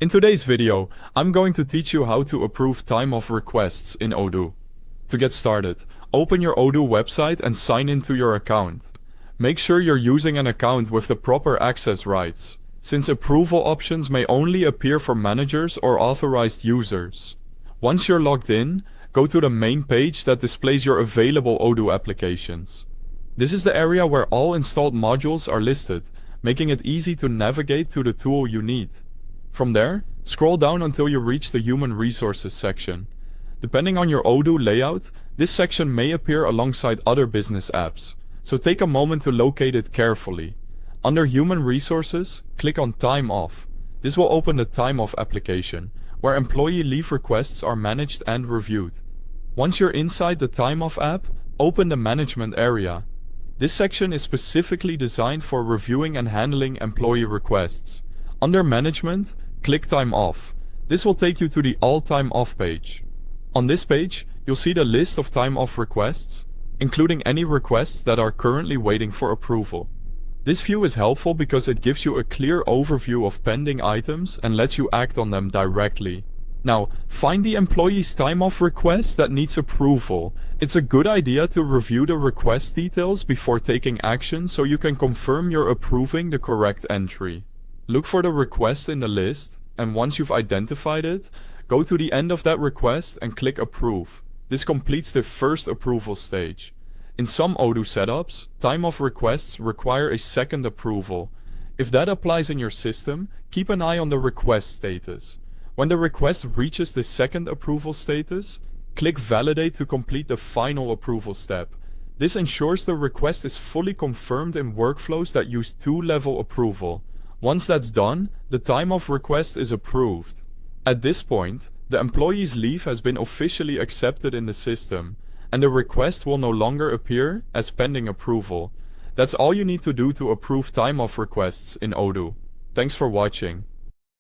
In today's video, I'm going to teach you how to approve time off requests in Odoo. To get started, open your Odoo website and sign into your account. Make sure you're using an account with the proper access rights, since approval options may only appear for managers or authorized users. Once you're logged in, go to the main page that displays your available Odoo applications. This is the area where all installed modules are listed, making it easy to navigate to the tool you need. From there, scroll down until you reach the Human Resources section. Depending on your Odoo layout, this section may appear alongside other business apps, so take a moment to locate it carefully. Under Human Resources, click on Time Off. This will open the Time Off application, where employee leave requests are managed and reviewed. Once you're inside the Time Off app, open the Management area. This section is specifically designed for reviewing and handling employee requests. Under Management, click Time Off. This will take you to the All Time Off page. On this page, you'll see the list of time off requests, including any requests that are currently waiting for approval. This view is helpful because it gives you a clear overview of pending items and lets you act on them directly. Now, find the employee's time off request that needs approval. It's a good idea to review the request details before taking action so you can confirm you're approving the correct entry. Look for the request in the list, and once you've identified it, go to the end of that request and click Approve. This completes the first approval stage. In some Odoo setups, time off requests require a second approval. If that applies in your system, keep an eye on the request status. When the request reaches the second approval status, click Validate to complete the final approval step. This ensures the request is fully confirmed in workflows that use two-level approval. Once that's done, the time off request is approved. At this point, the employee's leave has been officially accepted in the system, and the request will no longer appear as pending approval. That's all you need to do to approve time off requests in Odoo. Thanks for watching.